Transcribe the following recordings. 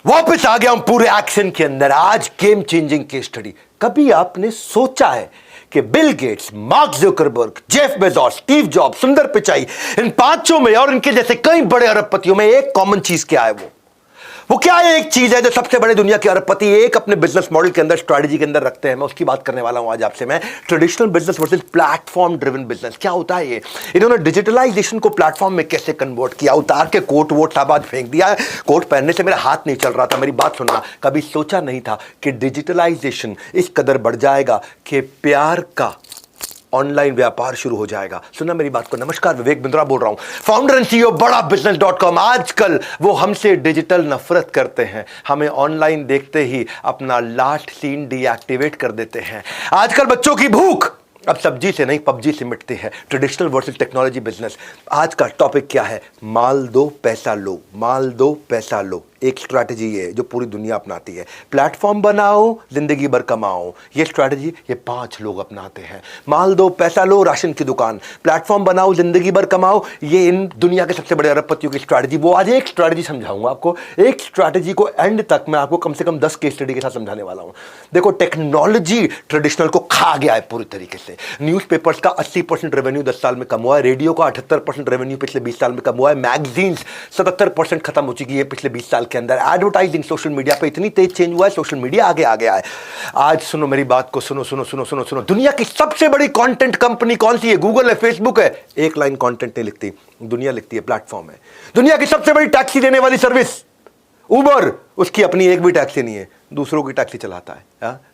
वापस आ गया हूं पूरे एक्शन के अंदर। आज गेम चेंजिंग केस स्टडी। कभी आपने सोचा है कि Bill Gates, mark Zuckerberg, Jeff Bezos, Steve jobs, सुंदर पिचाई, इन पांचों में और इनके जैसे कई बड़े अरबपतियों में एक कॉमन चीज क्या है? वो क्या है? एक चीज है जो सबसे बड़े दुनिया के अरबपति एक अपने बिजनेस मॉडल के अंदर, स्ट्रेटजी के अंदर रखते हैं। मैं उसकी बात करने वाला हूं आज आपसे। मैं traditional business versus platform driven business. क्या होता है ये? इन्होंने डिजिटलाइजेशन को प्लेटफॉर्म में कैसे कन्वर्ट किया? उतार के कोट वोट सब आज फेंक दिया है। कोट पहनने से मेरा हाथ नहीं चल रहा था। मेरी बात सुनना, कभी सोचा नहीं था कि डिजिटलाइजेशन इस कदर बढ़ जाएगा कि प्यार का ऑनलाइन व्यापार शुरू हो जाएगा। सुना मेरी बात को। नमस्कार, विवेक बिंद्रा बोल रहा हूं, फाउंडर एंड सीईओ बड़ा बिजनेस.com। आजकल वो हमसे डिजिटल नफरत करते हैं, हमें ऑनलाइन देखते ही अपना लास्ट सीन डीएक्टिवेट कर देते हैं। आजकल बच्चों की भूख अब सब्जी से नहीं पबजी से मिटती है। Traditional versus technology business. आज का टॉपिक क्या है? माल दो पैसा लो, माल दो पैसा लो। एक स्ट्रैटेजी है जो पूरी दुनिया अपनाती है। प्लेटफॉर्म बनाओ, जिंदगी भर कमाओ। ये स्ट्रैटेजी ये 5 लोग अपनाते हैं। माल दो पैसा लो, राशन की दुकान। प्लेटफॉर्म बनाओ, जिंदगी भर कमाओ। ये इन दुनिया के सबसे बड़े अरबपतियों की स्ट्रैटेजी। वो आज एक स्ट्रैटेजी समझाऊंगा आपको। एक स्ट्रैटेजी को एंड तक मैं आपको कम से कम 10 केस स्टडी के साथ समझाने वाला हूं। देखो, टेक्नोलॉजी ट्रेडिशनल को खा गया है पूरी तरीके से। न्यूज़पेपर्स का 80% रेवेन्यू 10 साल में कम हुआ है। रेडियो का 78% रेवेन्यू पिछले 20 साल में कम हुआ है। मैगजीन्स 77% खत्म हो चुकी है पिछले 20 साल के अंदर। एडवर्टाइजिंग सोशल मीडिया पे इतनी तेज चेंज हुआ है, सोशल मीडिया आगे आ गया है। आज सुनो मेरी बात को, सुनो सुनो सुनो सुनो सुनो। दुनिया की सबसे बड़ी कंटेंट कंपनी कौन सी है? गूगल है, फेसबुक है। एक लाइन कंटेंट नहीं लिखती, दुनिया लिखती है, प्लेटफॉर्म है। दुनिया की सबसे बड़ी टैक्सी देने वाली सर्विस उबर, उसकी अपनी एक भी टैक्सी नहीं है, दूसरों की टैक्सी चलाता है।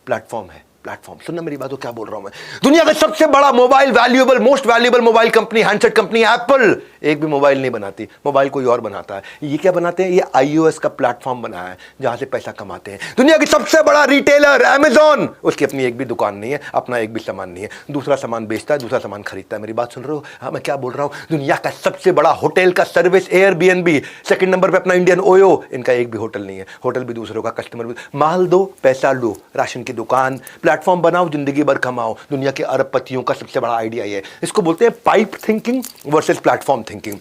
प्लेटफॉर्म है, प्लेटफॉर्म। सुनना मेरी बात को, क्या बोल रहा हूं मैं। दुनिया का सबसे बड़ा mobile valuable, most valuable mobile company, handset company Apple, एक भी मोबाइल नहीं बनाती, मोबाइल कोई और बनाता है। ये क्या बनाते हैं? ये iOS का प्लेटफॉर्म बनाया है जहां से पैसा कमाते हैं। दुनिया की सबसे बड़ा रिटेलर अमेज़न, उसकी अपनी एक भी दुकान नहीं है, अपना एक भी सामान नहीं है, दूसरा सामान बेचता है, दूसरा सामान खरीदता है। मेरी बात सुन रहे हो? हाँ, मैं क्या बोल रहा हूं। दुनिया का सबसे बड़ा होटल का सर्विस एयरबीएनबी, सेकंड नंबर पे अपना इंडियन ओयो, इनका एक भी होटल नहीं है, होटल भी दूसरों का, कस्टमर भी। माल दो पैसा लो, राशन की दुकान। प्लेटफॉर्म बनाओ, जिंदगी भर कमाओ। दुनिया के अरबपतियों का सबसे बड़ा आइडिया ये है। इसको बोलते हैं pipe thinking versus platform thinking.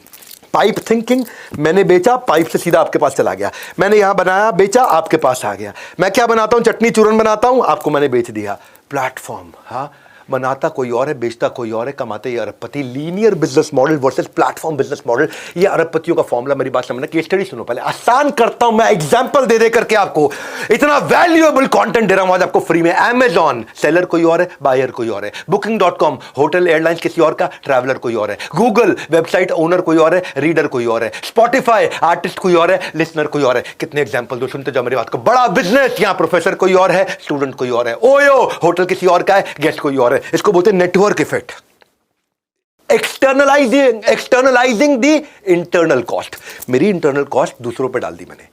Pipe thinking, मैंने बेचा, पाइप से सीधा आपके पास चला गया। मैंने यहां बनाया, बेचा, आपके पास आ गया। मैं क्या बनाता हूं? चटनी चूरन बनाता हूं, आपको मैंने बेच दिया। प्लेटफॉर्म, हाँ, बनाता कोई और है, बेचता कोई और है, कमाते ये अरबपति। Linear business model versus platform business model, ये अरबपतियों का फॉर्मूला। मेरी बात समझना। केस स्टडी सुनो पहले, आसान करता हूं मैं, एग्जांपल दे करके आपको। इतना वैल्यूएबल कंटेंट दे रहा हूं आज आपको फ्री में। अमेज़न, सेलर कोई और है, बायर कोई और है। Booking.com, होटल एयरलाइंस किसी और का, ट्रैवलर कोई और है। गूगल, वेबसाइट ओनर कोई और है, रीडर कोई और है। स्पॉटिफाई, आर्टिस्ट कोई और है, लिसनर कोई और है। कितने एग्जांपल दो, सुनते जाओ मेरी बात को। बड़ा बिजनेस, यहां प्रोफेसर कोई और है, स्टूडेंट कोई और है। ओयो, होटल किसी और का है, गेस्ट कोई और है। इसको बोलते हैं network effect. Externalising the internal cost. मेरी इंटरनल कॉस्ट दूसरों पे डाल दी मैंने।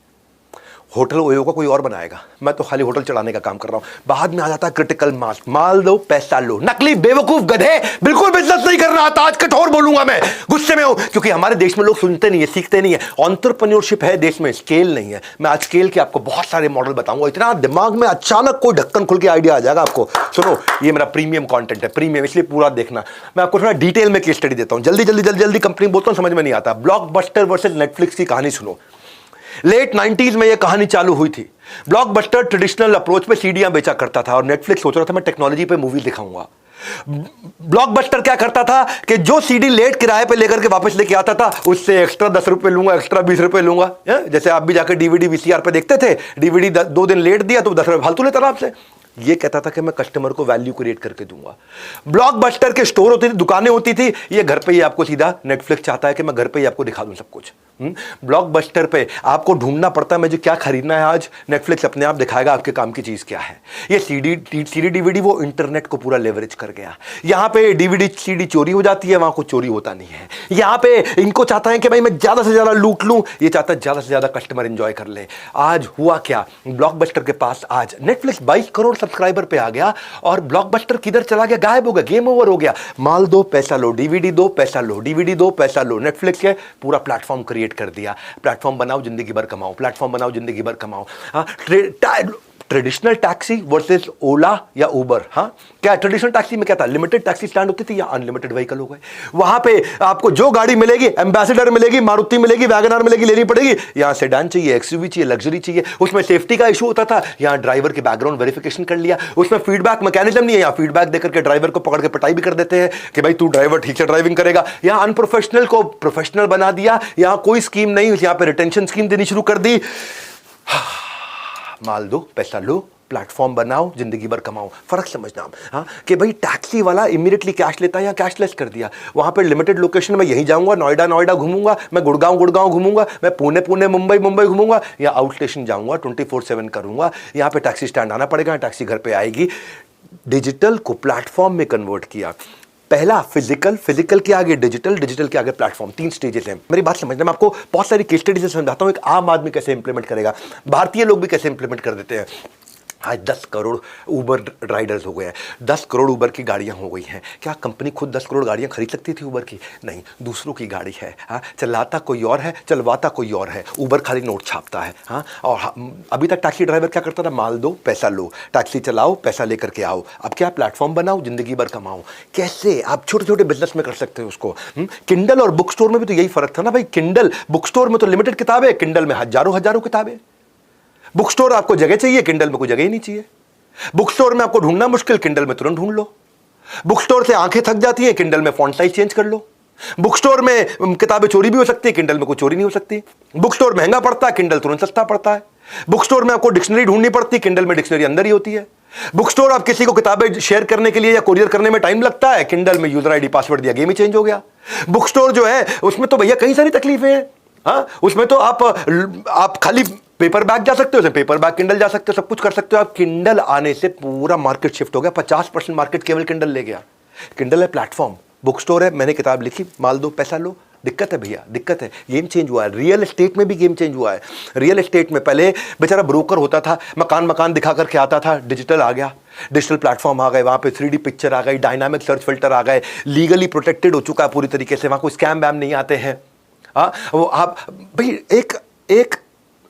होटल ओयो का कोई और बनाएगा, मैं तो खाली होटल चलाने का काम कर रहा हूं। बाद में आ जाता है क्रिटिकल मास। माल दो पैसा लो। नकली बेवकूफ गधे, बिल्कुल बिजनेस नहीं करना आता। आज कठोर बोलूंगा मैं, गुस्से में हूं, क्योंकि हमारे देश में लोग सुनते नहीं है, सीखते नहीं है। एंटरप्रेन्योरशिप है देश में, स्केल नहीं है। मैं आज स्केल के आपको बहुत सारे मॉडल बताऊंगा। इतना दिमाग में अचानक कोई ढक्कन खुल के आइडिया आ जाएगा आपको। सुनो, ये मेरा प्रीमियम कंटेंट है, प्रीमियम, इसलिए पूरा देखना। मैं आपको थोड़ा डिटेल में केस स्टडी देता हूं। जल्दी जल्दी जल्दी जल्दी कंपनी बोलता हूं, समझ में नहीं आता। ब्लॉकबस्टर वर्सेस नेटफ्लिक्स की कहानी सुनो। लेट 90s में यह कहानी चालू हुई थी। ब्लॉकबस्टर ट्रेडिशनल अप्रोच पे सीडीआं बेचा करता था और नेटफ्लिक्स सोच रहा था मैं टेक्नोलॉजी पे मूवी दिखाऊंगा। ब्लॉकबस्टर क्या करता था कि जो सीडी लेट किराए पे लेकर के वापस लेके आता था, उससे एक्स्ट्रा 10 रुपए लूंगा, एक्स्ट्रा 20 रुपए लूंगा। जैसे आप भी जाकर डीवीडी वीसीआर पे देखते थे, डीवीडी 2 दिन लेट दिया तो 10 रुपए फालतू लेता था आपसे। ये कहता था कि मैं कस्टमर को वैल्यू क्रिएट करके दूंगा। ब्लॉकबस्टर के स्टोर होती थी, दुकानें होती थी, ये घर पे ही आपको सीधा, नेटफ्लिक्स चाहता है कि मैं घर पे ही आपको दिखा दूं सब कुछ। ब्लॉकबस्टर पे आपको ढूंढना पड़ता है मुझे क्या खरीदना है आज, नेटफ्लिक्स अपने आप दिखाएगा आपके काम की चीज क्या है। ये सीडी डीवीडी वो इंटरनेट को पूरा लेवरेज कर गया। यहां पे डीवीडी सीडी चोरी हो जाती है, वहां कुछ चोरी होता नहीं है। यहां पे इनको चाहता है कि भाई मैं ज्यादा से ज्यादा लूट लूं, ये चाहता है ज्यादा से ज्यादा कस्टमर एंजॉय कर ले। आज हुआ क्या, ब्लॉकबस्टर के पास आज नेटफ्लिक्स 22 करोड़ सब्सक्राइबर पे आ गया और ब्लॉकबस्टर किधर चला गया, गायब हो गया, गेम ओवर हो गया। माल दो पैसा लो, डीवीडी दो पैसा लो, डीवीडी दो पैसा लो। नेटफ्लिक्स के पूरा प्लेटफॉर्म क्रिएट कर दिया। प्लेटफॉर्म बनाओ, जिंदगी भर कमाओ। प्लेटफॉर्म बनाओ, जिंदगी भर कमाओ। ट्रेडिशनल टैक्सी वर्सेस ओला या उबर। हाँ, क्या ट्रेडिशनल टैक्सी में क्या था, लिमिटेड टैक्सी स्टैंड होती थी या अनलिमिटेड व्हीकल हो गए। वहां पे आपको जो गाड़ी मिलेगी, एम्बेसडर मिलेगी, मारुति मिलेगी, वैगनआर मिलेगी, लेनी पड़ेगी। यहां सेडान चाहिए, एक्सयूवी चाहिए, लग्जरी चाहिए। उसमें सेफ्टी का इशू होता था, यहां ड्राइवर के बैकग्राउंड वेरिफिकेशन कर लिया। उसमें फीडबैक मैकेनिज्म नहीं है, यहां फीडबैक देकर के ड्राइवर को पकड़ के पिटाई भी कर देते हैं कि भाई तू ड्राइवर ठीक से ड्राइविंग करेगा। यहां अनप्रोफेशनल को प्रोफेशनल बना दिया, यहां कोई स्कीम नहीं, यहां पे रिटेंशन स्कीम देनी शुरू कर दी। माल दो, पैसा लो, प्लेटफॉर्म बनाओ, जिंदगी भर कमाओ। फर्क समझना आप। हाँ, कि भाई टैक्सी वाला इमीडिएटली कैश लेता है या कैशलेस कर दिया। वहां पे लिमिटेड लोकेशन में यहीं जाऊंगा, नोएडा घूमूंगा, मैं गुड़गांव घूमूंगा, मैं पुणे मुंबई घूमूंगा, या आउट स्टेशन जाऊंगा, 24/7 करूंगा। यहाँ पे टैक्सी स्टैंड आना पड़ेगा, टैक्सी घर पे आएगी। डिजिटल को प्लेटफॉर्म में कन्वर्ट किया। पहला फिजिकल के आगे डिजिटल के आगे प्लेटफॉर्म, 3 स्टेजेस हैं। मेरी बात समझना, मैं आपको बहुत सारी केस स्टडी से समझाता हूं, एक आम आदमी कैसे इंप्लीमेंट करेगा, भारतीय लोग भी कैसे इंप्लीमेंट कर देते हैं। आज 10 करोड़ ऊबर राइडर्स हो गए हैं, 10 करोड़ ऊबर की गाड़ियां हो गई हैं। क्या कंपनी खुद 10 करोड़ गाड़ियां खरीद सकती थी ऊबर की? नहीं, दूसरों की गाड़ी है। हाँ, चलाता कोई और है, चलवाता कोई और है। ऊबर खाली नोट छापता है। हाँ, और अभी तक टैक्सी ड्राइवर क्या करता था, माल दो पैसा लो, टैक्सी चलाओ पैसा लेकर के आओ। अब क्या, प्लेटफॉर्म बनाओ, जिंदगी भर कमाओ। कैसे आप छोटे छोटे बिजनेस में कर सकते हो उसको। किंडल और बुक स्टोर में भी तो यही फर्क था ना भाई। किंडल बुक स्टोर में तो लिमिटेड किताबें, किंडल में हजारों किताबें। बुक स्टोर आपको जगह चाहिए, किंडल में कोई जगह ही नहीं चाहिए। बुक स्टोर में आपको ढूंढना मुश्किल, किंडल में तुरंत ढूंढ लो। बुक स्टोर से आंखें थक जाती हैं, किंडल में फॉन्ट साइज चेंज कर लो। बुक स्टोर में किताबें चोरी भी हो सकती है, किंडल में कोई चोरी नहीं हो सकती। बुक स्टोर महंगा पड़ता है, किंडल तुरंत सस्ता पड़ता है। बुक स्टोर में आपको डिक्शनरी ढूंढनी पड़ती है, किंडल में डिक्शनरी अंदर ही होती है। बुक स्टोर आप किसी को किताबें शेयर करने के लिए या कोरियर करने में टाइम लगता है, किंडल में यूजर आईडी पासवर्ड दिया, गेम ही चेंज हो गया। बुक स्टोर जो है उसमें तो भैया कई सारी तकलीफें हैं। हाँ, उसमें तो आप खाली पेपर बैग जा सकते हो, पेपर बैग किंडल जा सकते हो, सब कुछ कर सकते हो आप। किंडल आने से पूरा मार्केट शिफ्ट हो गया, 50% मार्केट केवल किंडल ले गया। किंडल है प्लेटफॉर्म, बुक स्टोर है, मैंने किताब लिखी, माल दो पैसा लो। दिक्कत है भैया, दिक्कत है। गेम चेंज हुआ है, रियल एस्टेट में भी गेम चेंज हुआ है। रियल एस्टेट में पहले बेचारा ब्रोकर होता था, मकान दिखा करके आता था, डिजिटल आ गया, डिजिटल प्लेटफॉर्म आ गए, वहां पे 3D पिक्चर आ गई, डायनामिक सर्च फिल्टर आ गए, लीगली प्रोटेक्टेड हो चुका है पूरी तरीके से, वहां कोई स्कैम वैम नहीं आते हैं। वो आप भाई एक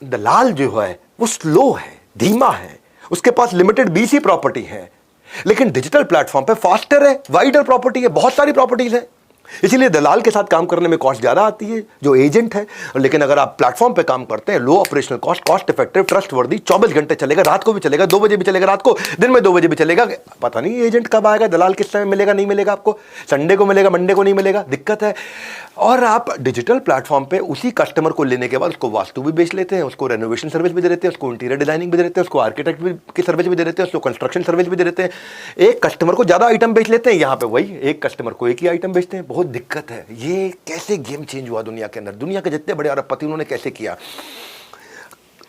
दलाल जो है वो स्लो है, धीमा है, उसके पास लिमिटेड BC प्रॉपर्टी है, लेकिन डिजिटल प्लेटफॉर्म पे फास्टर है, वाइडर प्रॉपर्टी है, बहुत सारी प्रॉपर्टीज है। इसीलिए दलाल के साथ काम करने में कॉस्ट ज्यादा आती है जो एजेंट है। लेकिन अगर आप प्लेटफॉर्म पे काम करते हैं, low operational cost, cost effective, trustworthy, 24 घंटे चलेगा, रात को भी चलेगा, 2 बजे भी चलेगा, रात को, दिन में 2 बजे भी चलेगा। पता नहीं एजेंट कब आएगा, दलाल किस समय मिलेगा, नहीं मिलेगा आपको, संडे को मिलेगा, मंडे को नहीं मिलेगा, दिक्कत है। और आप डिजिटल प्लेटफॉर्म पे उसी कस्टमर को लेने के बाद उसको वास्तु भी बेच लेते हैं, उसको रेनोवेशन सर्विस भी दे देते हैं, उसको इंटीरियर डिजाइनिंग भी दे देते हैं, उसको आर्किटेक्ट की सर्विस भी दे देते हैं, उसको कंस्ट्रक्शन सर्विस भी दे देते हैं। एक कस्टमर को ज्यादा आइटम बेच लेते हैं, यहाँ पे वही एक कस्टमर को एक ही आइटम बेचते हैं। बहुत दिक्कत है। ये कैसे गेम चेंज हुआ दुनिया के अंदर, दुनिया के जितने बड़े अरबपति उन्होंने कैसे किया।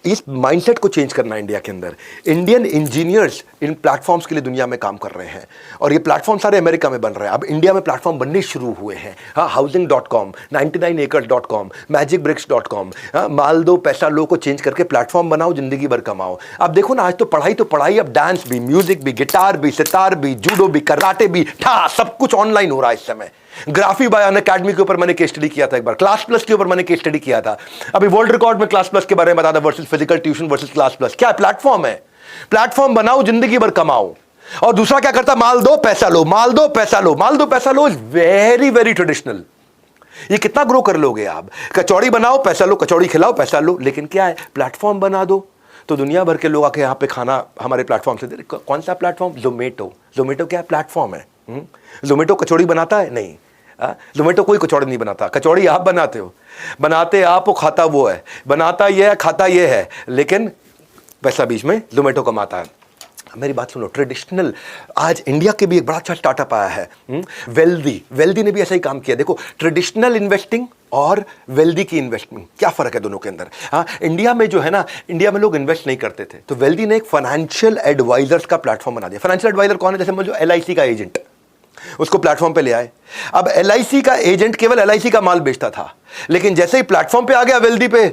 इस माइंडसेट को चेंज करना इंडिया के अंदर। इंडियन इंजीनियर्स इन प्लेटफॉर्म्स के लिए दुनिया में काम कर रहे हैं, और ये प्लेटफॉर्म सारे अमेरिका में बन रहे हैं। अब इंडिया में प्लेटफॉर्म बनने शुरू हुए हैं। हाँ, housing.com, 99acres.com, magicbricks.com, माल दो पैसा लो को चेंज करके प्लेटफॉर्म बनाओ, जिंदगी भर कमाओ। अब देखो ना, आज तो पढ़ाई, अब डांस भी, म्यूजिक भी, गिटार भी, सितार भी, जूडो भी, कराटे भी, सब कुछ ऑनलाइन हो रहा है इस समय। ग्राफी बाय अनअकैडमी के ऊपर मैंने केस स्टडी किया था एक बार, क्लास प्लस के ऊपर मैंने केस स्टडी किया था। अभी वर्ल्ड रिकॉर्ड में क्लास प्लस के बारे में बता था, versus physical tuition versus class plus. क्या प्लेटफॉर्म है? प्लेटफॉर्म बनाओ, जिंदगी भर कमाओ। और दूसरा क्या करता, माल दो पैसा लो, माल दो पैसा लो, माल दो पैसा लो इज वेरी वेरी ट्रेडिशनल। ये कितना ग्रो कर लोगे आप? कचौड़ी बनाओ पैसा लो, कचौड़ी खिलाओ पैसा लो। लेकिन क्या है, प्लेटफॉर्म बना दो तो दुनिया भर के लोग आके यहाँ पे खाना हमारे प्लेटफॉर्म से दे। कौन सा प्लेटफॉर्म? जोमेटो क्या प्लेटफॉर्म है? जोमेटो कचौड़ी बनाता है? नहीं, जोमेटो कोई कचौड़ी नहीं बनाता। कचौड़ी आप बनाते हो, बनाते आप हो, खाता वो है, बनाता ये है, खाता ये है, लेकिन पैसा बीच में जोमेटो कमाता है। मेरी बात सुनो, ट्रेडिशनल, आज इंडिया के भी एक बड़ा अच्छा स्टार्टअप आया है, वेल्दी ने भी ऐसा ही काम किया। देखो, ट्रेडिशनल इन्वेस्टिंग और वेल्दी की इन्वेस्टमेंट, क्या फर्क है दोनों के अंदर? हाँ, इंडिया में जो है ना, इंडिया में लोग इन्वेस्ट नहीं करते थे, तो वेल्दी ने एक फाइनेंशियल एडवाइजर्स का प्लेटफॉर्म बना दिया। फाइनेंशियल एडवाइजर कौन है? जैसे समझो LIC का एजेंट, उसको प्लेटफॉर्म पे ले आए। अब LIC का एजेंट केवल LIC का माल बेचता था, लेकिन जैसे ही प्लेटफॉर्म पे आ गया वेल्दी पे,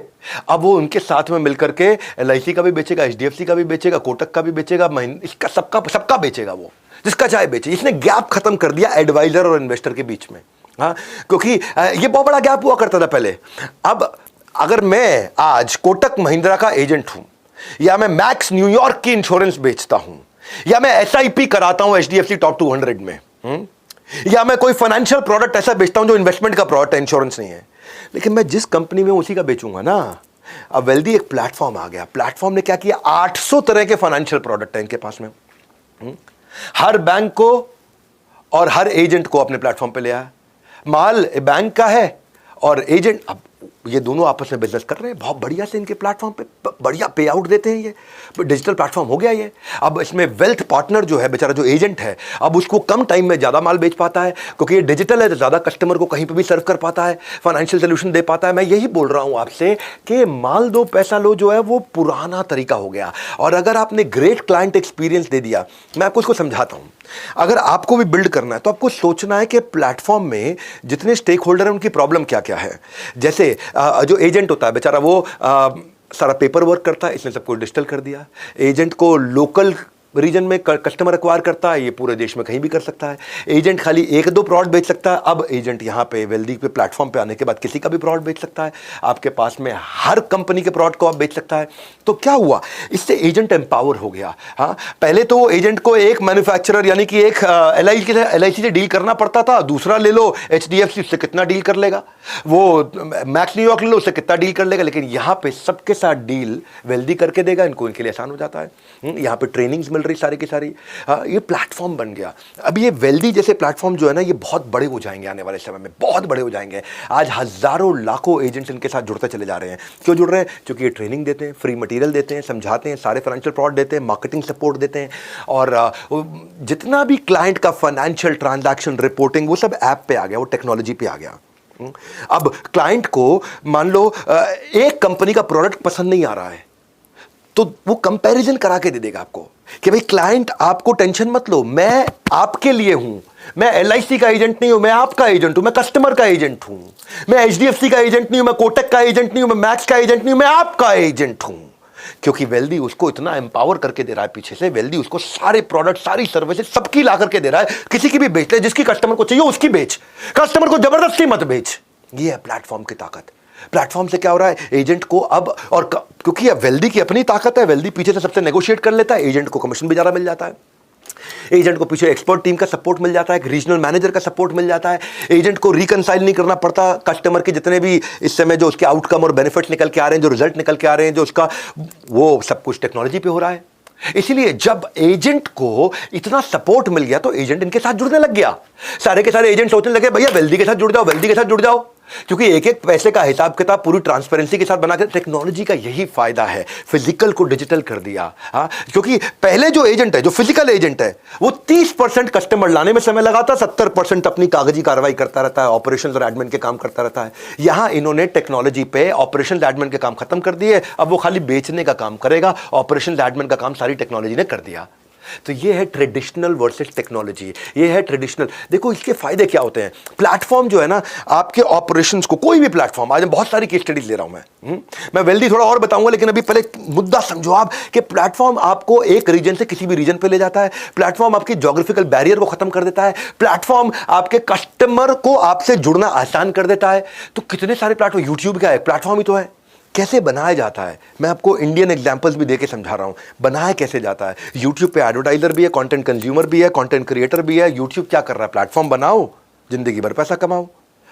अब वो उनके साथ में मिलकर के LIC का भी बेचेगा, HDFC का भी बेचेगा, कोटक का भी बेचेगा, इसका सबका बेचेगा, वो जिसका चाहे बेचे। इसने गैप खत्म कर दिया एडवाइजर और इन्वेस्टर के बीच में। हाँ, क्योंकि ये बहुत बड़ा गैप हुआ करता था पहले। अब अगर मैं आज कोटक महिंद्रा का एजेंट हूं, या मैं मैक्स न्यूयॉर्क की इंश्योरेंस बेचता हूं, या मैं एसआईपी कराता हूं एचडीएफसी टॉप 200 में, या मैं कोई फाइनेंशियल प्रोडक्ट ऐसा बेचता हूं जो इन्वेस्टमेंट का प्रोडक्ट है, इंश्योरेंस नहीं है, लेकिन मैं जिस कंपनी में उसी का बेचूंगा ना। अब वेल्दी एक प्लेटफॉर्म आ गया, प्लेटफॉर्म ने क्या किया, 800 तरह के फाइनेंशियल प्रोडक्ट है इनके पास में। हर बैंक को और हर एजेंट को अपने प्लेटफॉर्म पे ले आया। माल बैंक का है और एजेंट, अब ये दोनों आपस में बिजनेस कर रहे हैं, बहुत बढ़िया से इनके प्लेटफॉर्म पे बढ़िया पे आउट देते हैं। ये डिजिटल प्लेटफॉर्म हो गया ये। अब इसमें वेल्थ पार्टनर जो है बेचारा, जो एजेंट है, अब उसको कम टाइम में ज़्यादा माल बेच पाता है, क्योंकि ये डिजिटल है तो ज़्यादा कस्टमर को कहीं पे भी सर्व कर पाता है, फाइनेंशियल सोल्यूशन दे पाता है। मैं यही बोल रहा हूँ आपसे कि माल दो पैसा लो जो है वो पुराना तरीका हो गया। और अगर आपने ग्रेट क्लाइंट एक्सपीरियंस दे दिया, मैं आपको उसको समझाता हूँ। अगर आपको भी बिल्ड करना है तो आपको सोचना है कि प्लेटफॉर्म में जितने स्टेक होल्डर हैं उनकी प्रॉब्लम क्या क्या है। जैसे जो एजेंट होता है बेचारा, वो सारा पेपर वर्क करता है, इसने सब कुछ डिजिटल कर दिया। एजेंट को लोकल रीजन में कस्टमर एक्वायर करता है, ये पूरे देश में कहीं भी कर सकता है। एजेंट खाली एक दो प्रोडक्ट बेच सकता है, अब एजेंट यहाँ पे वेल्दी पे प्लेटफॉर्म पे आने के बाद किसी का भी प्रोडक्ट बेच सकता है। आपके पास में हर कंपनी के प्रोडक्ट को आप बेच सकता है। तो क्या हुआ, इससे एजेंट एम्पावर हो गया। हाँ, पहले तो एजेंट को एक मैन्युफैक्चरर यानी कि एक एलआईसी से डील करना पड़ता था। दूसरा ले लो एचडीएफसी, उससे कितना डील कर लेगा, वो मैक्स न्यूयॉर्क ले लो, उससे कितना डील कर लेगा। लेकिन यहाँ पे सबके साथ डील वेल्दी करके देगा, इनको इनके लिए आसान हो जाता है। यहाँ पे ट्रेनिंग्स मिल रही सारी की सारी। ये प्लेटफॉर्म बन गया। अब ये वेल्दी जैसे प्लेटफॉर्म जो है ना, ये बहुत बड़े हो जाएंगे आने वाले समय में, बहुत बड़े हो जाएंगे। आज हजारों लाखों एजेंट्स इनके साथ जुड़ते चले जा रहे हैं। क्यों जुड़ रहे हैं? क्योंकि ये ट्रेनिंग देते हैं, फ्री मटेरियल देते हैं, समझाते हैं, सारे फाइनेंशियल प्रोडक्ट देते हैं, मार्केटिंग सपोर्ट देते हैं, और जितना भी क्लाइंट का फाइनेंशियल ट्रांजैक्शन रिपोर्टिंग वो सब ऐप पे आ गया, वो टेक्नोलॉजी पे आ गया। अब क्लाइंट को मान लो एक कंपनी का प्रोडक्ट पसंद नहीं आ रहा है, तो वो कंपैरिजन करा के दे देगा आपको कि भाई क्लाइंट आपको टेंशन मत लो, मैं आपके लिए हूं, मैं एलआईसी का एजेंट नहीं हूं, मैं आपका एजेंट हूं, मैं कस्टमर का एजेंट हूं, मैं एचडीएफसी का एजेंट नहीं हूं, मैं कोटक का एजेंट नहीं हूं, मैं मैक्स का एजेंट नहीं हूं, मैं आपका एजेंट हूं। क्योंकि वेल्दी उसको इतना एम्पावर करके दे रहा है पीछे से, वेल्दी उसको सारे प्रोडक्ट, सारी सर्विसेज सबकी ला करके दे रहा है। किसी की भी बेच ले, जिसकी कस्टमर को चाहिए उसकी बेच, कस्टमर को जबरदस्ती मत बेच। ये है प्लेटफॉर्म की ताकत। प्लेटफॉर्म से क्या हो रहा है, एजेंट को अब, और क्योंकि वेल्दी की अपनी ताकत है, वेल्दी पीछे से सबसे नेगोशिएट कर लेता है, एजेंट को कमीशन भी ज्यादा मिल जाता है, एजेंट को पीछे एक्सपर्ट टीम का सपोर्ट मिल जाता है, एक रीजनल मैनेजर का सपोर्ट मिल जाता है, एजेंट को रिकंसाइल नहीं करना पड़ता कस्टमर के जितने भी इस समय जो उसके आउटकम और बेनिफिट्स निकल के आ रहे हैं, जो रिजल्ट निकल के आ रहे हैं, जो उसका, वो सब कुछ टेक्नोलॉजी पे हो रहा है। इसलिए जब एजेंट को इतना सपोर्ट मिल गया तो एजेंट इनके साथ जुड़ने लग गया। सारे के सारे एजेंट सोचने लगे भैया वेल्दी के साथ जुड़ जाओ, वेल्दी के साथ जुड़ जाओ, क्योंकि एक एक पैसे का हिसाब किताब पूरी ट्रांसपेरेंसी के साथ बना के। टेक्नोलॉजी का यही फायदा है, फिजिकल को डिजिटल कर दिया। हाँ, क्योंकि पहले जो एजेंट है, जो फिजिकल एजेंट है, वो 30% कस्टमर लाने में समय लगाता, 70% अपनी कागजी कार्रवाई करता रहता है, ऑपरेशन और एडमिन के काम करता रहता है। यहां इन्होंने टेक्नोलॉजी पे ऑपरेशन एडमिन के काम खत्म कर दिए, अब वो खाली बेचने का काम करेगा, ऑपरेशन एडमिन का काम सारी टेक्नोलॉजी ने कर दिया। तो ये है ट्रेडिशनल वर्सेस टेक्नोलॉजी, ये है ट्रेडिशनल। देखो इसके फायदे क्या होते हैं। प्लेटफॉर्म जो है ना, आपके ऑपरेशंस को, कोई भी प्लेटफॉर्म, आज बहुत सारी केस स्टडीज ले रहा हूं मैं वेल्दी थोड़ा और बताऊंगा, लेकिन अभी पहले मुद्दा समझो आप कि प्लेटफॉर्म आपको एक रीजन से किसी भी रीजन पे ले जाता है, प्लेटफॉर्म आपकी ज्योग्राफिकल बैरियर को खत्म कर देता है, प्लेटफॉर्म आपके कस्टमर को आपसे जुड़ना आसान कर देता है। तो कितने सारे प्लेटफॉर्म, यूट्यूब क्या है, प्लेटफॉर्म ही तो है। कैसे बनाया जाता है, मैं आपको इंडियन एग्जांपल्स भी देके समझा रहा हूं, बनाया कैसे जाता है। यूट्यूब पे एडवर्टाइजर भी है, कंटेंट कंज्यूमर भी है, कंटेंट क्रिएटर भी है। यूट्यूब क्या कर रहा है, प्लेटफॉर्म बनाओ, जिंदगी भर पैसा कमाओ,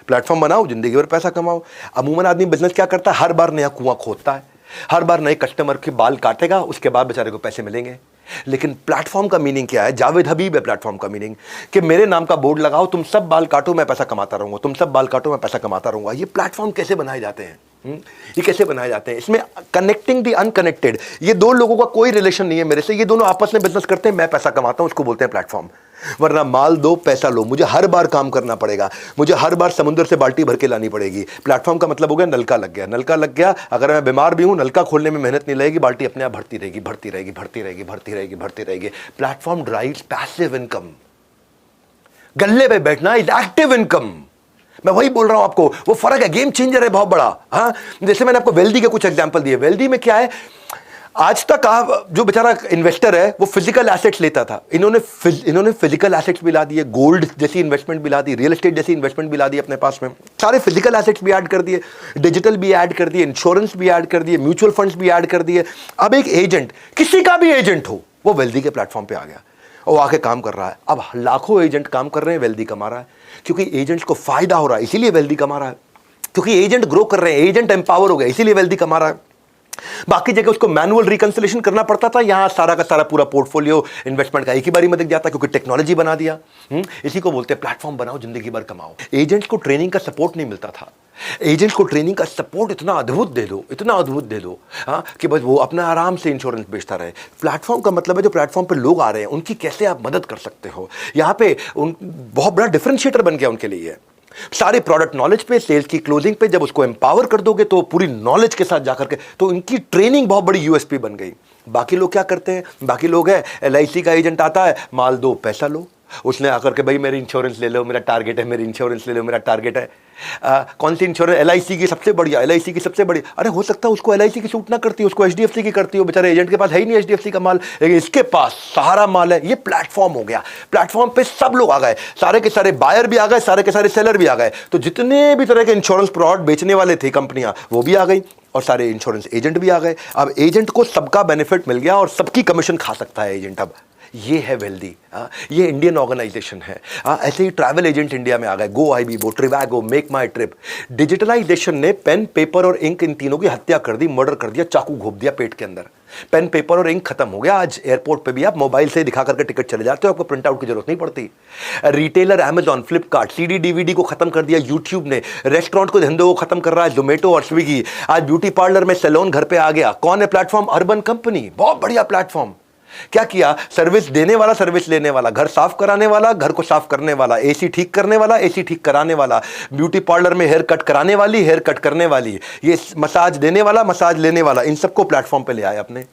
प्लेटफॉर्म बनाओ, जिंदगी भर पैसा कमाओ। अमूमन आदमी बिजनेस क्या करता है, हर बार नया कुआं खोदता है, हर बार नए कस्टमर के बाल काटेगा, उसके बाद बेचारे को पैसे मिलेंगे। लेकिन प्लेटफॉर्म का मीनिंग क्या है, जावेद हबीब है प्लेटफॉर्म का मीनिंग, कि मेरे नाम का बोर्ड लगाओ, तुम सब बाल काटो, मैं पैसा कमाता रहूंगा, तुम सब बाल काटो, मैं पैसा कमाता रहूंगा। ये प्लेटफॉर्म कैसे बनाए जाते हैं, ये कैसे बनाए जाते हैं। इसमें कनेक्टिंग द अनकनेक्टेड, ये दो लोगों का कोई रिलेशन नहीं है मेरे से, ये दोनों आपस में बिजनेस करते हैं, मैं पैसा कमाता हूं, उसको बोलते हैं प्लेटफॉर्म। वरना माल दो पैसा लो, मुझे हर बार काम करना पड़ेगा, मुझे हर बार समुद्र से बाल्टी भर के लानी पड़ेगी। प्लेटफॉर्म का मतलब हो गया नलका लग गया, नलका लग गया, अगर मैं बीमार भी हूं, नलका खोलने में मेहनत नहीं लगेगी, बाल्टी अपने आप भरती रहेगी, भरती रहेगी, भरती रहेगी, भरती रहेगी, भरती रहेगी। Platform drives passive income. गल्ले पे बैठना इज एक्टिव इनकम। मैं वही बोल रहा हूं आपको, वो फर्क है, गेम चेंजर है बहुत बड़ा। हाँ, जैसे मैंने आपको वेल्दी के कुछ एग्जांपल दिए। वेल्दी में क्या है, आज तक आप जो बेचारा इन्वेस्टर है वो फिजिकल एसेट्स लेता था, इन्होंने फिजिकल एसेट्स भी ला दिए, गोल्ड जैसी इन्वेस्टमेंट भी ला दी, रियल एस्टेट जैसी इन्वेस्टमेंट भी ला दी अपने पास में, सारे फिजिकल एसेट्स भी ऐड कर दिए, डिजिटल भी ऐड कर दिए, इंश्योरेंस भी ऐड कर दिए, म्यूचुअल फंड्स भी ऐड कर दिए। अब एक एजेंट, किसी का भी एजेंट हो, वो वेल्दी के प्लेटफॉर्म पे आ गया और आके काम कर रहा है। अब लाखों एजेंट काम कर रहे हैं, वेल्दी कमा रहा है, क्योंकि एजेंट्स को फायदा हो रहा है, इसीलिए वेल्दी कमा रहा है, क्योंकि एजेंट ग्रो कर रहे हैं, एजेंट एम्पावर हो गया, इसीलिए वेल्दी कमा रहा है। बाकी जगह उसको मैनुअल रिकंसिलेशन करना पड़ता था, यहां सारा का सारा पूरा पोर्टफोलियो इन्वेस्टमेंट का एक ही बारी में दिख जाता, क्योंकि टेक्नोलॉजी बना दिया। इसी को बोलते हैं प्लेटफॉर्म बनाओ, जिंदगी भर कमाओ। एजेंट्स को ट्रेनिंग का सपोर्ट नहीं मिलता था, एजेंट्स को ट्रेनिंग का सपोर्ट इतना अद्भुत दे दो, इतना अद्भुत दे दो, हाँ, कि बस वो अपना आराम से इंश्योरेंस बेचता रहे। प्लेटफॉर्म का मतलब है जो प्लेटफॉर्म पे लोग आ रहे हैं उनकी कैसे आप मदद कर सकते हो। यहाँ पे बहुत बड़ा डिफरेंशिएटर बन गया उनके लिए। सारे प्रोडक्ट नॉलेज पे, सेल्स की क्लोजिंग पे जब उसको एम्पावर कर दोगे तो पूरी नॉलेज के साथ जाकर के, तो इनकी ट्रेनिंग बहुत बड़ी यूएसपी बन गई। बाकी लोग क्या करते हैं, बाकी लोग है LIC का एजेंट आता है, माल दो पैसा लो, उसने आकर के भाई मेरी इंश्योरेंस ले लो, मेरा टारगेट है, मेरी इंश्योरेंस ले लो, मेरा टारगेट है। कौन सी इंश्योरेंस, LIC की सबसे बढ़िया, LIC की सबसे बढ़िया। अरे हो सकता है उसको LIC की सूट ना करती है, उसको HDFC की करती हो, बेचारे एजेंट के पास है ही नहीं HDFC का माल, लेकिन इसके पास सारा माल है। ये प्लेटफॉर्म हो गया, प्लेटफॉर्म पे सब लोग आ गए, सारे के सारे बायर भी आ गए, सारे के सारे सेलर भी आ गए। तो जितने भी तरह के इंश्योरेंस प्रोडक्ट बेचने वाले थे कंपनियां, वो भी आ गई और सारे इंश्योरेंस एजेंट भी आ गए। अब एजेंट को सबका बेनिफिट मिल गया और सबकी कमीशन खा सकता है एजेंट। अब ये है वेल्दी, ये इंडियन ऑर्गेनाइजेशन है। ऐसे ही ट्रैवल एजेंट इंडिया में आ गए, गो आईबीबो, ट्रिवैगो, मेक माई ट्रिप। डिजिटलाइजेशन ने पेन, पेपर और इंक इन तीनों की हत्या कर दी, मर्डर कर दिया, चाकू घोप दिया पेट के अंदर। पेन, पेपर और इंक खत्म हो गया। आज एयरपोर्ट पे भी आप मोबाइल से दिखा करके टिकट चले जाते हो, आपको प्रिंट आउट की जरूरत नहीं पड़ती। Retailer Amazon, Flipkart, CD DVD को खत्म कर दिया यूट्यूब ने। रेस्टोरेंट को धंधे को खत्म कर रहा है जोमेटो और स्विगी। आज ब्यूटी पार्लर में सैलून घर पे आ गया। कौन है प्लेटफॉर्म? अर्बन कंपनी, बहुत बढ़िया प्लेटफॉर्म। क्या किया? सर्विस देने वाला, सर्विस लेने वाला, घर साफ कराने वाला, घर को साफ करने वाला, AC ठीक करने वाला, AC ठीक कराने वाला, ब्यूटी पार्लर में हेयर कट कराने वाली, हेयर कट करने वाली, ये मसाज देने वाला, मसाज लेने वाला, इन सबको प्लेटफॉर्म पे ले आए अपने।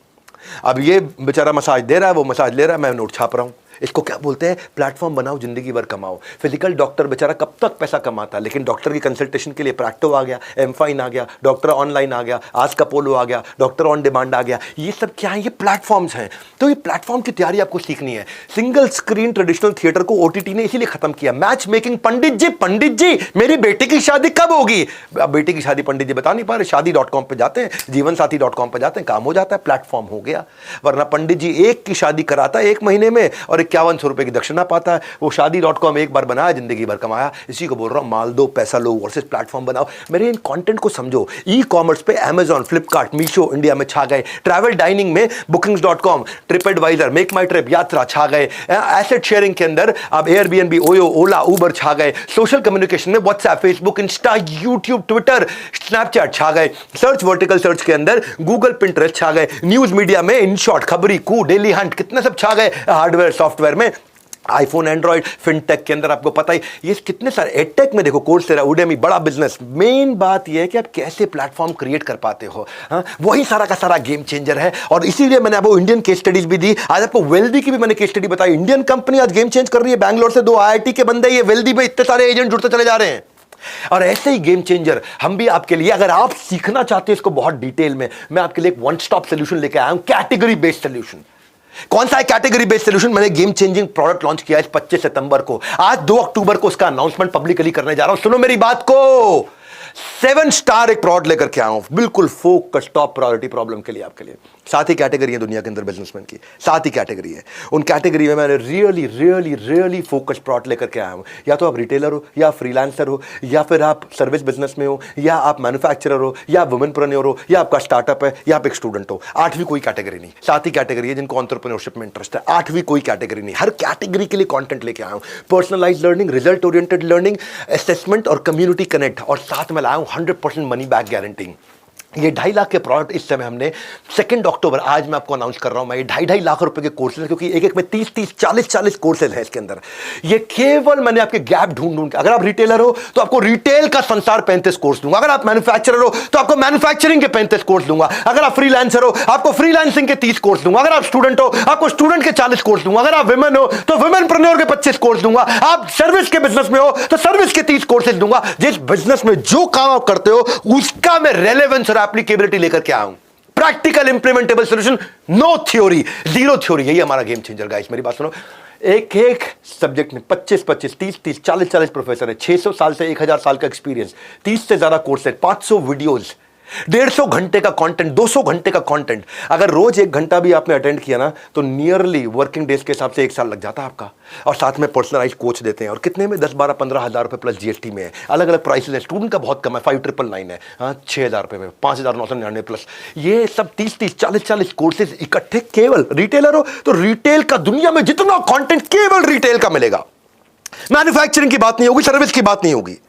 अब ये बेचारा मसाज दे रहा है, वो मसाज ले रहा है, मैं नोट छाप रहा हूं। इसको क्या बोलते हैं? प्लेटफॉर्म बनाओ, जिंदगी भर कमाओ। फिजिकल डॉक्टर बेचारा कब तक पैसा कमाता है, लेकिन डॉक्टर की कंसल्टेशन के लिए प्रैक्टो आ गया, एमफाइन आ गया, डॉक्टर ऑनलाइन आ गया, आज का पोलो आ गया, डॉक्टर ऑन डिमांड आ गया। ये सब क्या है? ये प्लेटफॉर्म्स हैं। तो ये प्लेटफॉर्म की तैयारी आपको सीखनी है। सिंगल स्क्रीन ट्रेडिशनल थिएटर को OTT ने इसीलिए खत्म किया। मैच मेकिंग, पंडित जी मेरी बेटी की शादी कब होगी? अब बेटी की शादी पंडित जी बता नहीं पा रहे, शादी.com पे जाते हैं, जीवनसाथी.com पे जाते हैं, काम हो जाता है, प्लेटफॉर्म हो गया। वरना पंडित जी एक की शादी कराता है 1 महीने में और 5100 रुपए की दक्षिणा पाता है। वो शादी.com एक बार बनाया, जिंदगी भर कमाया। इसी को बोल रहा हूं, माल दो पैसा लो वर्सेस प्लेटफॉर्म बनाओ। मेरे इन कंटेंट को समझो। ई-कॉमर्स पे अमेजॉन, फ्लिपकार्ट, मीशो इंडिया में छा गए। ट्रैवल डाइनिंग में Bookings.com, ट्रिप एडवाइजर, मेक माई ट्रिप, यात्रा छा गए। एसेट शेयरिंग के अंदर अब एयरबीएनबी, ओयो, ओला, उबर छा गए। सोशल कम्युनिकेशन में WhatsApp, Facebook, Insta, YouTube, Twitter, Snapchat छा गए। सर्च, वर्टिकल सर्च के अंदर गूगल, पिंटरेस्ट छा गए। न्यूज मीडिया में इनशॉट, खबरी, कू, डेली हंट, कितने सब छा गए। हार्डवेयर, सॉफ्टवेयर में आईफोन, एंड्रॉइड, फिनटेक के अंदर आपको पता ही ये कितने सारे। एडटेक में देखो, कोर्सेरा, उडेमी, बड़ा बिजनेस। मेन बात ये है कि आप कैसे प्लेटफॉर्म क्रिएट कर पाते हो। हाँ, वही सारा का सारा गेम चेंजर है। और इसीलिए मैंने आपको इंडियन केस स्टडीज भी दी। आज आपको वेल्दी की भी मैंने केस स्टडी बताई। इंडियन कंपनी आज गेम चेंज कर रही है। बैंगलोर से 2 IIT के बंदे, ये वेल्दी में इतने सारे एजेंट जुड़ते चले जा रहे हैं। और ऐसे ही गेम चेंजर हम भी आपके लिए, अगर आप सीखना चाहते हैं इसको बहुत डिटेल में, मैं आपके लिए एक वन स्टॉप सोल्यूशन लेके आया हूं, कैटेगरी बेस्ड सोल्यूशन। कौन सा है कैटेगरी बेस्ड सोल्यूशन? मैंने गेम चेंजिंग प्रोडक्ट लॉन्च किया है 25 सितंबर को। आज 2 अक्टूबर को उसका अनाउंसमेंट पब्लिकली करने जा रहा हूं। सुनो मेरी बात को, 7 स्टार एक प्रोडक्ट लेकर के आया हूं, बिल्कुल फोकस, टॉप प्रायोरिटी प्रॉब्लम के लिए, आपके लिए। 7 ही कैटेगरी है दुनिया के अंदर बिजनेसमैन की, 7 ही कैटेगरी है। उन कैटेगरी में मैंने रियली फोकस प्रोडक्ट लेकर के आया हूं। या तो आप रिटेलर हो, या फ्रीलांसर हो, या फिर आप सर्विस बिजनेस में हो, या आप मैन्युफैक्चरर हो, या वुमेनप्रेन्योर हो, या आपका स्टार्टअप है, या आप एक स्टूडेंट हो। 8वीं कोई कैटेगरी नहीं, 7 ही कैटेगरी है जिनको एंटरप्रेन्योरशिप में इंटरेस्ट है। 8वीं कोई कैटेगरी नहीं। हर कैटेगरी के लिए कंटेंट लेके आया हूं। Personalised learning, result oriented learning, assessment और कम्युनिटी कनेक्ट, और साथ में लाया हूं 100% मनी बैक गारंटी। ये 2.5 लाख के प्रोडक्ट इस समय हमने 2 अक्टूबर, आज मैं आपको अनाउंस कर रहा हूं। मैं ये 2.5 लाख रुपए के कोर्सेज, क्योंकि एक में 30 40 कोर्सेज हैं इसके अंदर। ये केवल मैंने आपके गैप ढूंढ के, अगर आप रिटेलर हो तो आपको रिटेल का संसार 35 कोर्स दूंगा। अगर आप मैन्युफैक्चरर हो तो आपको मैन्युफैक्चरिंग के 35 कोर्स दूंगा। अगर आप फ्रीलांसर हो आपको फ्रीलांसिंग के 30 कोर्स दूंगा। अगर आप स्टूडेंट हो आपको स्टूडेंट के 40 कोर्स दूंगा। अगर आप वुमेन हो तो वुमेनप्रेन्योर के 25 कोर्स दूंगा। आप सर्विस के बिजनेस में हो तो सर्विस के 30 कोर्सेज दूंगा। जिस बिजनेस में जो काम आप करते हो उसका मैं रेलेवेंस और एप्लीकेबिलिटी लेकर क्या आऊं, practical implementable solution, no theory, zero theory. यही हमारा गेम चेंजर गाइस। मेरी बात सुनो, एक एक सब्जेक्ट में 25-25, 30-30, 40-40 प्रोफेसर है, 600 साल से 1000 साल का एक्सपीरियंस, 30 से ज्यादा कोर्स है, 500 वीडियोस, 150 घंटे का कंटेंट, 200 घंटे का कंटेंट। अगर रोज 1 घंटा भी आपने अटेंड किया ना, तो नियरली वर्किंग डेज के हिसाब से 1 साल लग जाता है आपका। और साथ में पर्सनलाइज कोच देते हैं, और कितने में 10-12-15 हज़ार रुपए प्लस जीएसटी में है। अलग अलग प्राइसेस है, स्टूडेंट का बहुत कम है, 5999 है, हाँ 6000 रुपए में, 5999 प्लस। ये सब 30-30, 40-40 कोर्सेज इकट्ठे। केवल रिटेलर हो तो रिटेल का, दुनिया में जितना कंटेंट केवल रिटेल का मिलेगा। मैन्युफैक्चरिंग की बात नहीं होगी, सर्विस की बात नहीं होगी।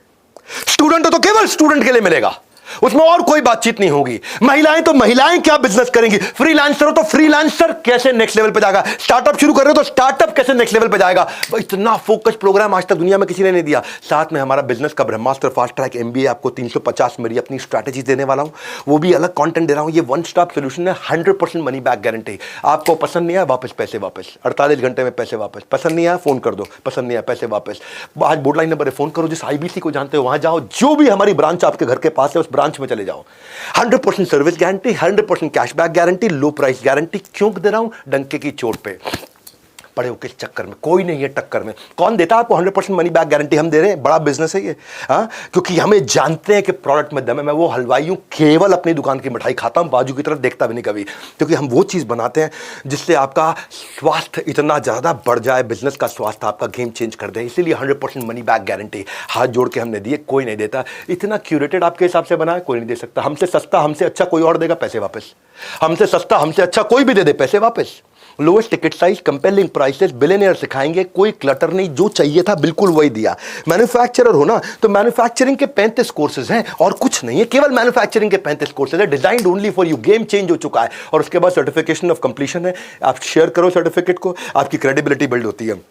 स्टूडेंट हो तो केवल स्टूडेंट के लिए मिलेगा, उसमें और कोई बातचीत नहीं होगी। महिलाएं तो महिलाएं क्या बिजनेस करेंगी, फ्रीलांसर हो तो फ्रीलांसर कैसे नेक्स्ट लेवल पे जाएगा, स्टार्टअप शुरू कर रहे हो तो स्टार्टअप कैसे नेक्स्ट लेवल पे जाएगा। इतना फोकस प्रोग्राम आज तक दुनिया में किसी ने नहीं दिया। साथ में हमारा बिजनेस का ब्रह्मास्त्र फास्ट ट्रैक एमबीए आपको 350 मेरी अपनी स्ट्रैटेजी देने वाला हूं, वो भी अलग कंटेंट दे रहा हूं। ये वन स्टॉप सोल्यूशन है, 100% मनी बैक गारंटी। आपको पसंद नहीं आया वापस पैसे वापस, 48 घंटे में पैसे वापस। पसंद नहीं आया फोन कर दो, पसंद नहीं आया पैसे वापस। आज बोर्ड लाइन नंबर है, फोन करो, जिस आईबीसी को जानते हो वहां जाओ, जो भी हमारी ब्रांच आपके घर के पास है उस ब्रांच में चले जाओ। 100% सर्विस गारंटी, 100% कैशबैक गारंटी, लो प्राइस गारंटी। क्यों दे रहा हूं, डंके की चोट पे। पड़े हो किस चक्कर में, कोई नहीं है टक्कर में। कौन देता है आपको 100% मनी बैक गारंटी? हम दे रहे हैं, बड़ा बिजनेस है ये। हाँ, क्योंकि हमें जानते हैं कि प्रोडक्ट में दम है। मैं वो हलवाई हूं, केवल अपनी दुकान की मिठाई खाता हूं, बाजू की तरफ देखता भी नहीं कभी, क्योंकि हम वो चीज बनाते हैं जिससे आपका स्वास्थ्य इतना ज्यादा बढ़ जाए, बिजनेस का स्वास्थ्य आपका गेम चेंज कर दे। इसीलिए 100% मनी बैक गारंटी हाथ जोड़ के हमने दिए, कोई नहीं देता। इतना क्यूरेटेड आपके हिसाब से बना है, कोई नहीं दे सकता। हमसे सस्ता, हमसे अच्छा कोई और देगा, पैसे वापस। हमसे सस्ता, हमसे अच्छा कोई भी दे दे, पैसे वापस। Lowest ticket size, compelling prices, billionaire सिखाएंगे, कोई क्लटर नहीं, जो चाहिए था बिल्कुल वही दिया। मैन्युफैक्चरर हो ना, तो मैन्युफैक्चरिंग के 35 कोर्सेज हैं, और कुछ नहीं है, केवल मैन्युफैक्चरिंग के 35 कोर्सेज है, designed only for you. Game change हो चुका है, और उसके बाद सर्टिफिकेशन ऑफ कंप्लीशन है। आप शेयर करो सर्टिफिकेट को, आपकी क्रेडिबिलिटी बिल्ड होती है।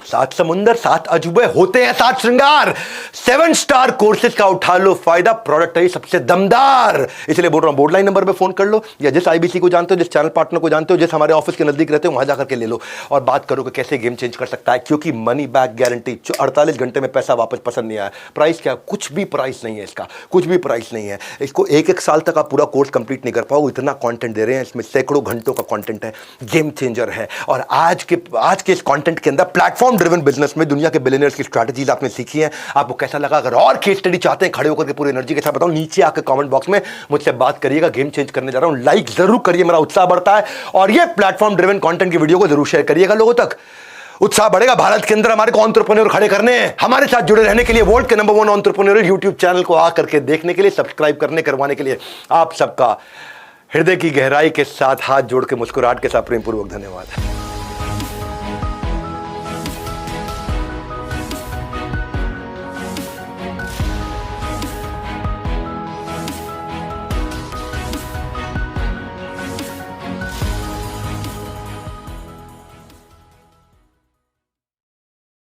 7 समुंदर, 7 अजूबे होते हैं, 7 श्रृंगार। 7 स्टार कोर्सेज का उठा लो फायदा, प्रोडक्ट है सबसे दमदार। इसलिए बोल रहा हूं, बोर्ड लाइन नंबर पे फोन कर लो, या जिस आईबीसी को जानते हो, जिस चैनल पार्टनर को जानते हो, जिस हमारे ऑफिस के नजदीक रहते हो, वहां जाकर के ले लो और बात करो कि कैसे गेम चेंज कर सकता है। क्योंकि मनी बैक गारंटी, 48 घंटे में पैसा वापस। पसंद नहीं आया, प्राइस क्या, कुछ भी प्राइस नहीं है इसका, कुछ भी प्राइस नहीं है। इसको 1-1 साल तक आप पूरा कोर्स कंप्लीट नहीं कर पाओ, इतना कंटेंट दे रहे हैं। इसमें सैकड़ों घंटों का कंटेंट है, गेम चेंजर है। और आज के इस कंटेंट के अंदर प्लेटफॉर्म ड्रिवन बिजनेस में दुनिया के बिलियनियर्स की स्ट्रैटेजीज आपने सीखी हैं। आपको कैसा लगा? अगर और केस स्टडी चाहते हैं खड़े होकर के पूरी एनर्जी के साथ बताऊं, नीचे आकर कमेंट बॉक्स में मुझसे बात करिएगा। गेम चेंज करने जा रहा हूं, लाइक जरूर करिए, मेरा उत्साह बढ़ता है। और ये प्लेटफॉर्म ड्रिवन कंटेंट की वीडियो को जरूर शेयर करिएगा, लोगों तक उत्साह बढ़ेगा। भारत के अंदर हमारे को एंटरप्रेन्योर खड़े करने हैं। हमारे साथ जुड़े रहने के लिए, वर्ल्ड के नंबर 1 एंटरप्रेन्योर यूट्यूब चैनल को आकर के देखने के लिए, सब्सक्राइब करने करवाने के लिए आप सबका हृदय की गहराई के साथ, हाथ जोड़ के, मुस्कुराहट के साथ प्रेमपूर्वक धन्यवाद।